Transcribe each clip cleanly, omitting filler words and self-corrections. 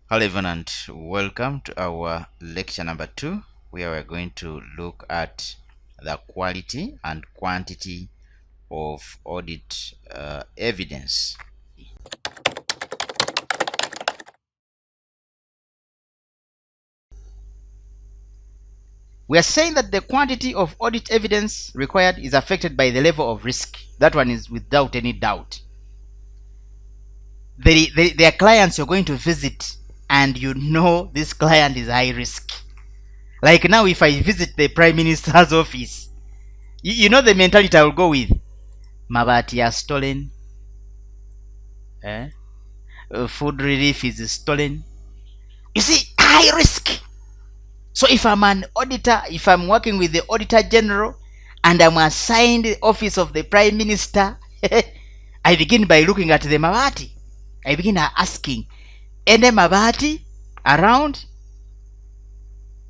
Hello everyone and welcome to our lecture number 2, where we're going to look at the quality and quantity of audit evidence. We are saying that the quantity of audit evidence required is affected by the level of risk. That one is without any doubt. There are clients you're going to visit and you know this client is high risk. Like now, if I visit the Prime Minister's office, you know the mentality I will go with. Mabati are stolen. Food relief is stolen. You see, high risk. So if I'm an auditor, if I'm working with the Auditor General and I'm assigned the office of the Prime Minister, I begin by looking at the mabati. I begin asking, any mabati around?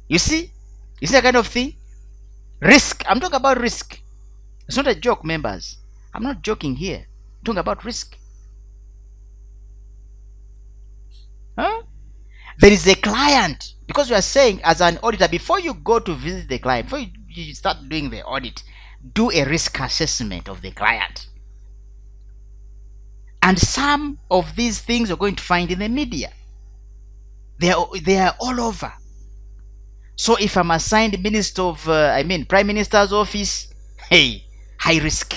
You see that kind of thing? Risk. I'm talking about risk. It's not a joke, members. I'm not joking here. I'm talking about risk. There is a client, because we are saying as an auditor, before you go to visit the client, before you start doing the audit, do a risk assessment of the client. And some of these things you're going to find in the media. They are all over. So if I'm assigned Prime Minister's office, hey, high risk.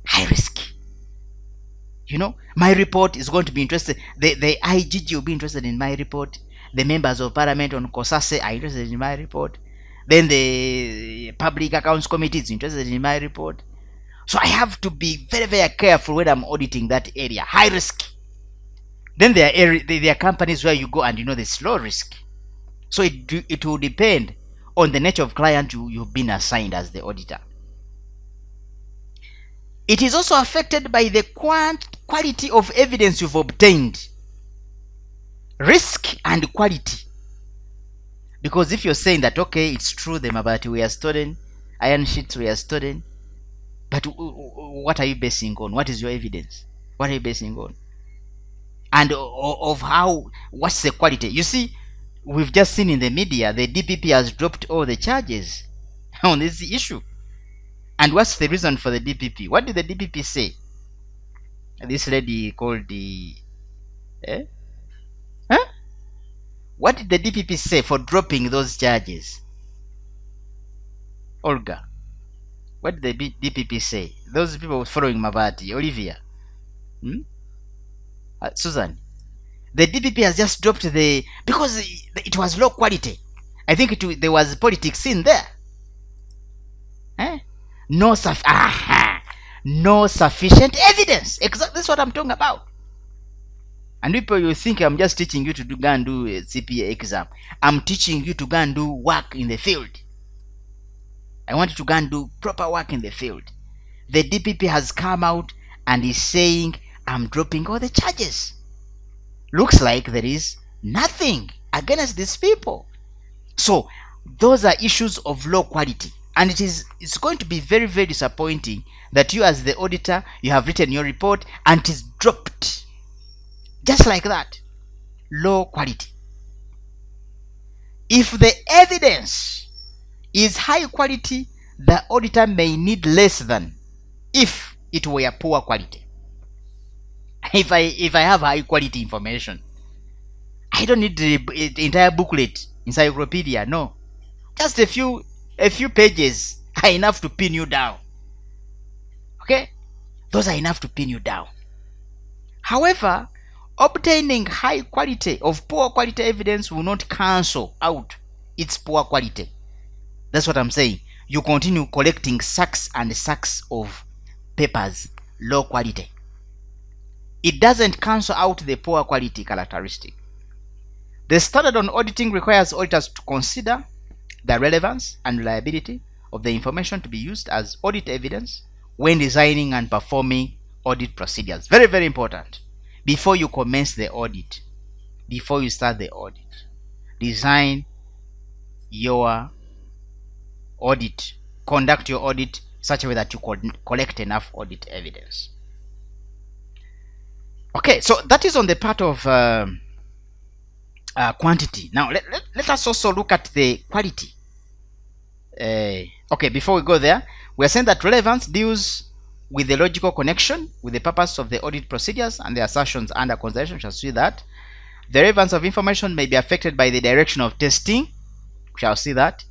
High risk. You know, my report is going to be interested. The IGG will be interested in my report. The members of parliament on COSASE are interested in my report. Then the Public Accounts Committee is interested in my report. So I have to be very, very careful when I'm auditing that area. High risk. Then there are companies where you go and you know there's low risk. So it will depend on the nature of client you've been assigned as the auditor. It is also affected by the quality of evidence you've obtained. Risk and quality. Because if you're saying that, okay, it's true, the mabati were stolen, iron sheets were stolen, but what are you basing on? What is your evidence? What are you basing on? And of how, what's the quality? You see, we've just seen in the media, the DPP has dropped all the charges on this issue. And what's the reason for the DPP? What did the DPP say? This lady called the... What did the DPP say for dropping those charges? Olga, what did the DPP say? Those people following Mabati, Olivia, Susan. The DPP has just dropped because it was low quality. I think there was politics in there. No sufficient evidence. Exactly, that's what I'm talking about. And people, you think I'm just teaching you to go and do a CPA exam. I'm teaching you to go and do work in the field. I want you to go and do proper work in the field. The DPP has come out and is saying, I'm dropping all the charges. Looks like there is nothing against these people. So those are issues of low quality. And it's going to be very, very disappointing that you as the auditor, you have written your report and it is dropped. Just like that. Low quality. If the evidence is high quality, the auditor may need less than if it were poor quality. If I have high quality information, I don't need the entire booklet, encyclopedia. No. Just a few pages are enough to pin you down. Okay? Those are enough to pin you down. However, obtaining high quality of poor quality evidence will not cancel out its poor quality. That's what I'm saying. You continue collecting sacks and sacks of papers, low quality. It doesn't cancel out the poor quality characteristic. The standard on auditing requires auditors to consider the relevance and reliability of the information to be used as audit evidence when designing and performing audit procedures. Very, very important. Before you commence the audit, before you start the audit, design your audit, conduct your audit such a way that you collect enough audit evidence. Okay, so that is on the part of quantity. Now let us also look at the quality. Okay, before we go there, we are saying that relevance deals with the logical connection with the purpose of the audit procedures and the assertions under consideration. We shall see that the relevance of information may be affected by the direction of testing. We shall see that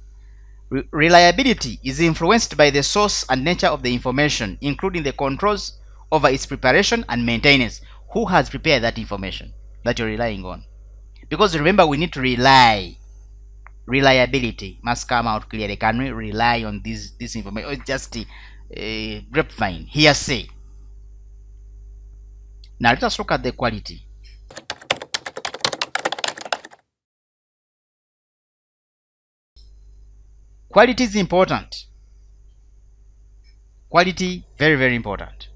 reliability is influenced by the source and nature of the information, including the controls over its preparation and maintenance. Who has prepared that information that you're relying on? Because remember, we need to rely. Reliability must come out clearly. Can we rely on this information, or it's just grapevine, hearsay? Now let us look at the quality. Quality is important. Quality, very, very important.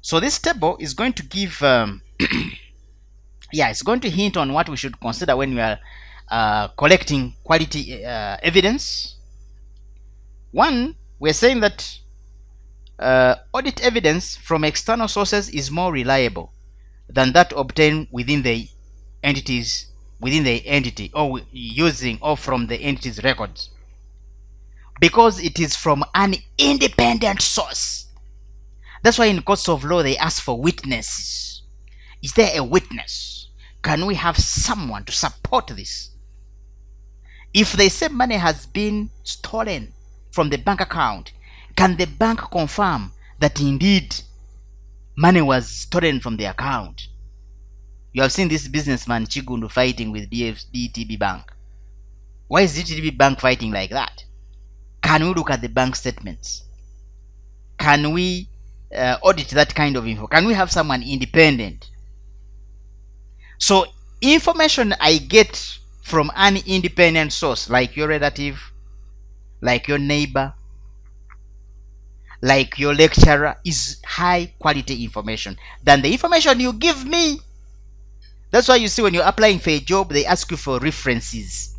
So this table is going to give yeah, it's going to hint on what we should consider when we are collecting quality evidence. One, we're saying that audit evidence from external sources is more reliable than that obtained within the entity, or using or from the entity's records, because it is from an independent source. That's why in courts of law they ask for witnesses. Is there a witness? Can we have someone to support this? If they say money has been stolen from the bank account, can the bank confirm that indeed money was stolen from the account? You have seen this businessman Chigundu fighting with DTB Bank. Why is DTB Bank fighting like that? Can we look at the bank statements? Can we audit that kind of info? Can we have someone independent? So information I get from an independent source, like your relative, like your neighbor, like your lecturer, is high quality information than the information you give me. That's why you see when you're applying for a job, they ask you for references.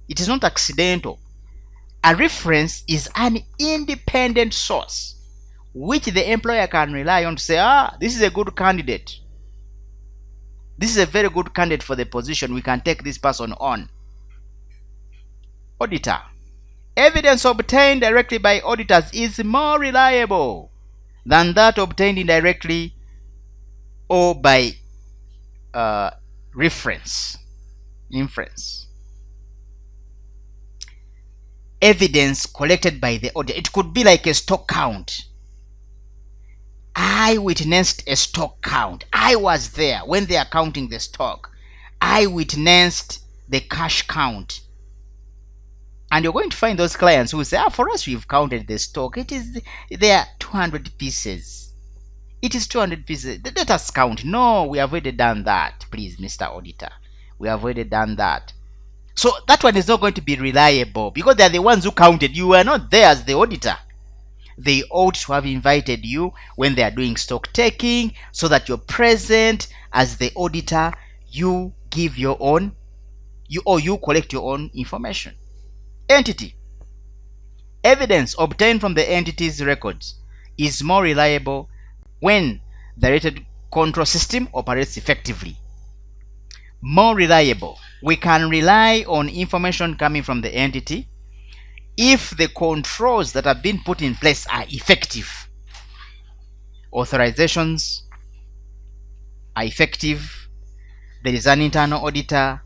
It is not accidental. A reference is an independent source which the employer can rely on to say, this is a good candidate. This is a very good candidate for the position. We can take this person on. Auditor. Evidence obtained directly by auditors is more reliable than that obtained indirectly or by inference. Evidence collected by the auditor. It could be like a stock count. I witnessed a stock count. I was there when they are counting the stock. I witnessed the cash count. And you're going to find those clients who say, for us, we've counted the stock. There are 200 pieces. It is 200 pieces. Let us count. No, we have already done that. Please, Mr. Auditor. We have already done that. So that one is not going to be reliable because they are the ones who counted. You were not there as the auditor. They ought to have invited you when they are doing stock taking so that you're present as the auditor. You give your own, you collect your own information. Entity. Evidence obtained from the entity's records is more reliable when the rated control system operates effectively. More reliable. We can rely on information coming from the entity if the controls that have been put in place are effective. Authorizations are effective. There is an internal auditor.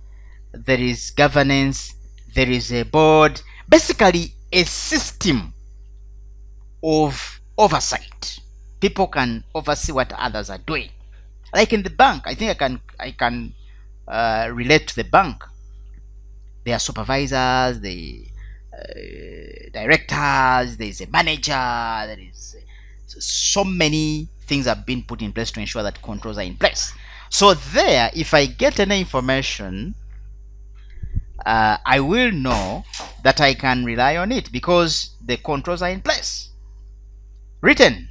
There is governance. There is a board. Basically, a system of oversight. People can oversee what others are doing. Like in the bank, I think I can relate to the bank. There are supervisors, the directors, there is a manager, there is so many things have been put in place to ensure that controls are in place. So there, if I get any information, I will know that I can rely on it because the controls are in place. Written.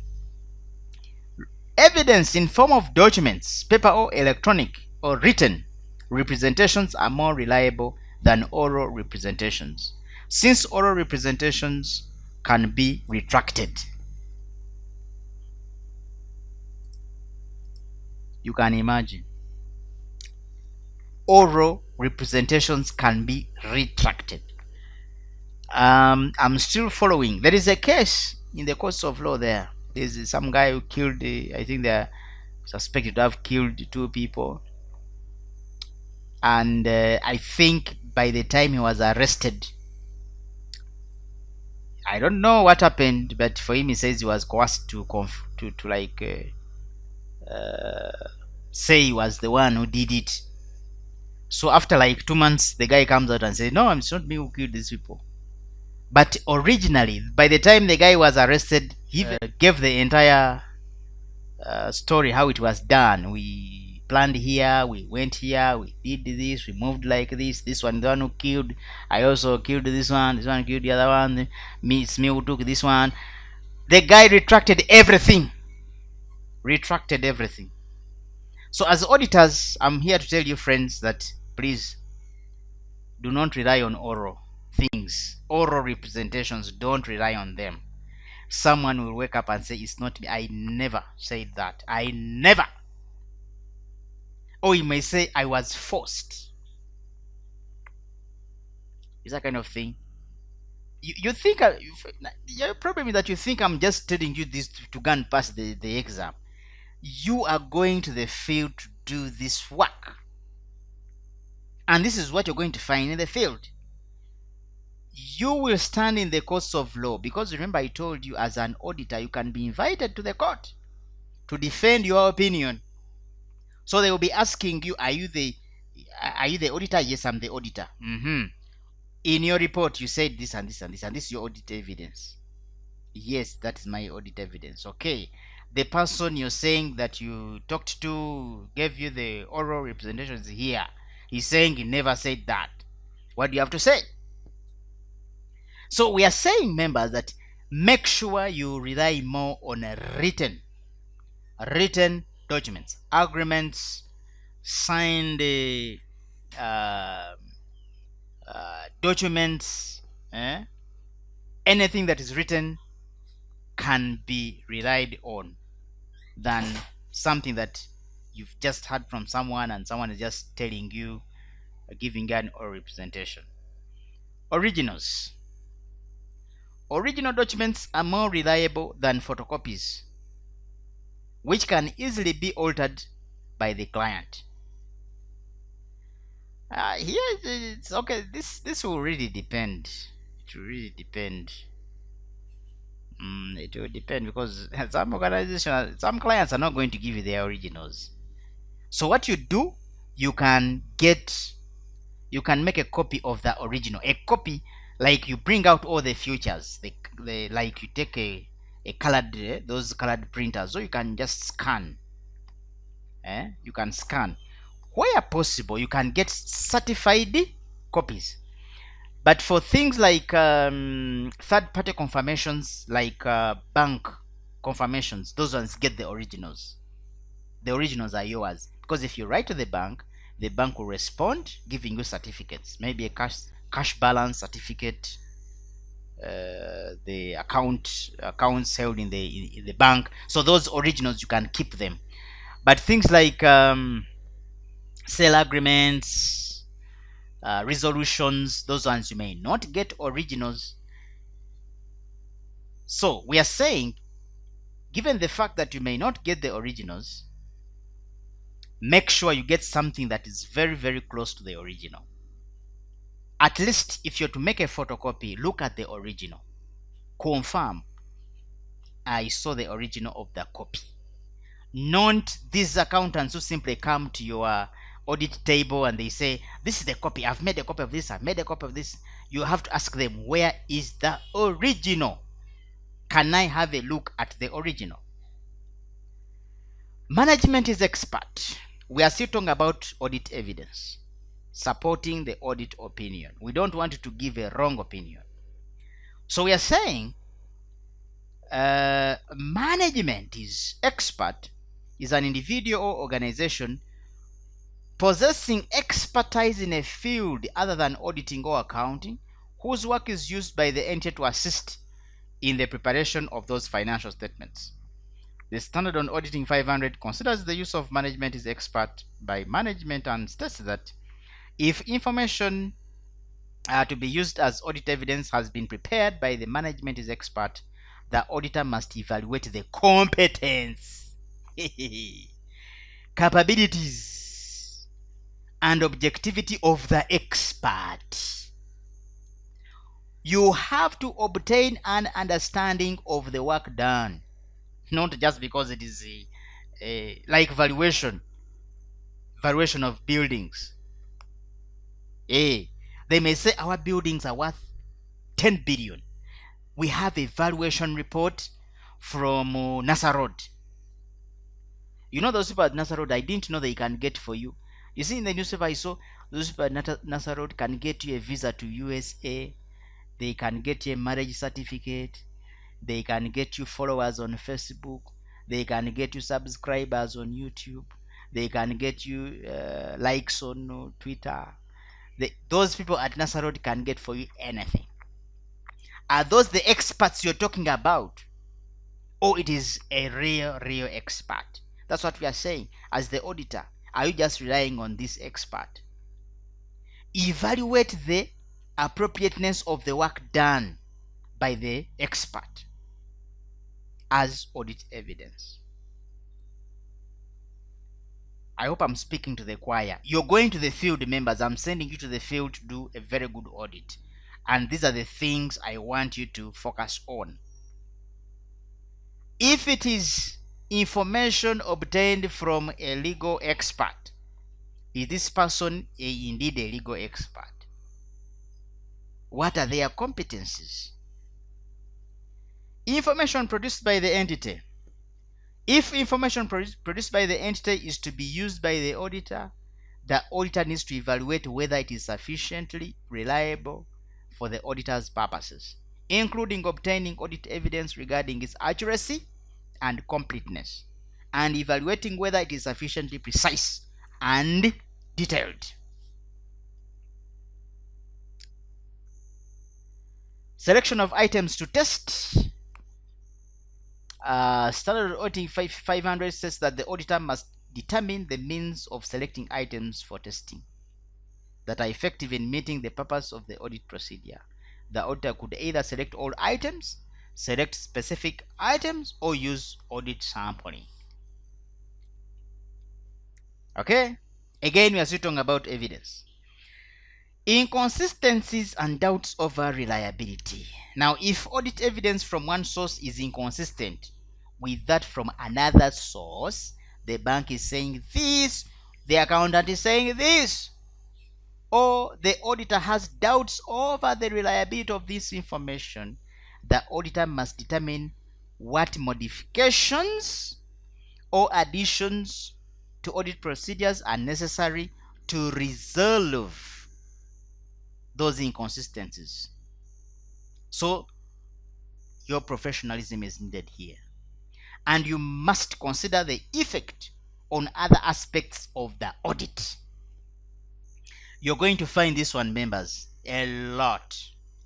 Evidence in form of documents, paper or electronic, or written representations are more reliable than oral representations, since oral representations can be retracted. You can imagine. Oral representations can be retracted. I'm still following. There is a case in the courts of law there. There's some guy who killed, I think they're suspected to have killed 2 people. And I think by the time he was arrested, I don't know what happened, but for him, he says he was coerced to say he was the one who did it. So after like 2 months, the guy comes out and says, "No, it's not me who killed these people." But originally, by the time the guy was arrested, he gave the entire story how it was done. We planned here, we went here, we did this, we moved like this. This one, the one who killed, I also killed this one killed the other one. It's me who took this one. The guy retracted everything. So as auditors, I'm here to tell you, friends, that please do not rely on oral things, oral representations. Don't rely on them. Someone will wake up and say, "It's not me. I never said that. I never." Or he may say, "I was forced." Is that kind of thing? You think your problem is that you think I'm just telling you this to go and pass the exam. You are going to the field to do this work, and this is what you're going to find in the field. You will stand in the courts of law, because remember, I told you, as an auditor, you can be invited to the court to defend your opinion. So they will be asking you, are you the auditor? Yes, I'm the auditor. In your report, you said this and this and this, and this is your audit evidence. Yes, that is my audit evidence. Okay. The person you're saying that you talked to, gave you the oral representations here, he's saying he never said that. What do you have to say? So we are saying, members, that make sure you rely more on written documents, agreements, signed documents. Anything that is written can be relied on than something that you've just heard from someone and someone is just telling you, giving an oral representation. Originals. Original documents are more reliable than photocopies, which can easily be altered by the client. Here it's okay. This will really depend. It will really depend. It will depend, because some organizations, some clients are not going to give you their originals. So what you do, you can make a copy of the original. A copy, like you bring out all the features, like you take a colored, those colored printers, so you can just scan. You can scan. Where possible, you can get certified copies. But for things like third-party confirmations, like bank confirmations, those ones get the originals. The originals are yours, because if you write to the bank will respond giving you certificates, maybe a cash balance certificate, the accounts held in the bank. So those originals, you can keep them. But things like sale agreements, resolutions, those ones you may not get originals. So we are saying, given the fact that you may not get the originals, make sure you get something that is very, very close to the original. At least if you're to make a photocopy, look at the original. Confirm, I saw the original of the copy. Not these accountants who simply come to your audit table and they say, "This is the copy, I've made a copy of this, I've made a copy of this." You have to ask them, where is the original? Can I have a look at the original? Management is expert. We are still talking about audit evidence, supporting the audit opinion. We don't want you to give a wrong opinion. So we are saying management is expert, is an individual or organization possessing expertise in a field other than auditing or accounting, whose work is used by the entity to assist in the preparation of those financial statements. The Standard on Auditing 500 considers the use of management is expert by management and states that If information to be used as audit evidence has been prepared by the management is expert, the auditor must evaluate the competence, capabilities, and objectivity of the expert. You have to obtain an understanding of the work done, not just because it is like valuation of buildings. They may say our buildings are worth 10 billion. We have a valuation report from NASA Road. You know those people at NASA Road, I didn't know they can get for you. You see in the newspaper I saw those people at NASA Road can get you a visa to USA. They can get you a marriage certificate. They can get you followers on Facebook. They can get you subscribers on YouTube. They can get you likes on Twitter. Those people at NASA Road can get for you anything. Are those the experts you're talking about? Or it is a real expert? That's what we are saying. As the auditor, are you just relying on this expert? Evaluate the appropriateness of the work done by the expert as audit evidence. I hope I'm speaking to the choir. You're going to the field, members. I'm sending you to the field to do a very good audit. And these are the things I want you to focus on. If it is information obtained from a legal expert, is this person indeed a legal expert? What are their competencies? Information produced by the entity. If information produced by the entity is to be used by the auditor needs to evaluate whether it is sufficiently reliable for the auditor's purposes, including obtaining audit evidence regarding its accuracy and completeness, and evaluating whether it is sufficiently precise and detailed. Selection of items to test. Standard Auditing 500 says that the auditor must determine the means of selecting items for testing that are effective in meeting the purpose of the audit procedure. The auditor could either select all items, select specific items, or use audit sampling. Okay? Again, we are still talking about evidence. Inconsistencies and doubts over reliability. Now, if audit evidence from one source is inconsistent with that from another source, the bank is saying this, the accountant is saying this, or the auditor has doubts over the reliability of this information, the auditor must determine what modifications or additions to audit procedures are necessary to resolve those inconsistencies. So your professionalism is needed here, and you must consider the effect on other aspects of the audit. You're going to find this one, members, a lot.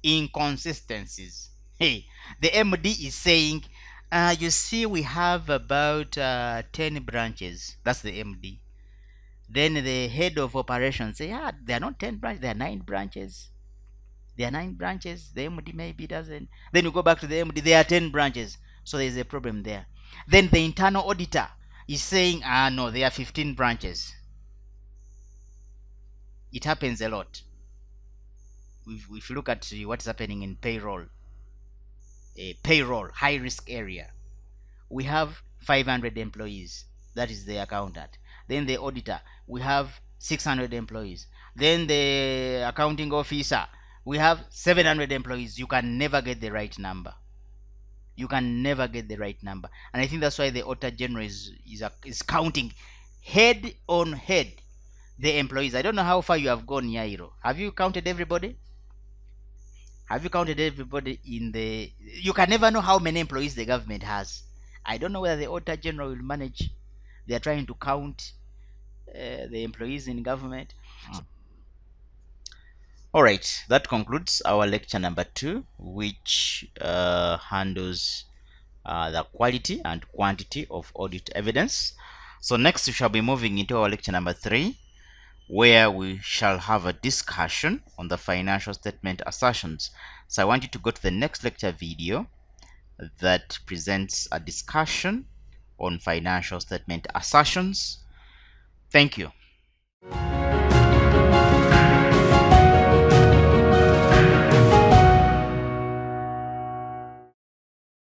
Inconsistencies. Hey, the MD is saying, you see, we have about 10 branches. That's the MD. Then the head of operations say, yeah, there are not 10 branches, there are 9 branches. There are 9 branches. The MD maybe doesn't. Then you go back to the MD, there are 10 branches. So there's a problem there. Then the internal auditor is saying, no, there are 15 branches. It happens a lot. If you look at what's happening in payroll, high risk area, we have 500 employees. That is the accountant. Then the auditor, we have 600 employees. Then the accounting officer, we have 700 employees. You can never get the right number. You can never get the right number. And I think that's why the Auditor General is counting head on head the employees. I don't know how far you have gone, Yairo. Have you counted everybody? Have you counted everybody in the... You can never know how many employees the government has. I don't know whether the Auditor General will manage. They are trying to count the employees in government. Alright, that concludes our lecture number 2, which handles the quality and quantity of audit evidence. So next we shall be moving into our lecture number 3, where we shall have a discussion on the financial statement assertions. So I want you to go to the next lecture video that presents a discussion on financial statement assertions. Thank you.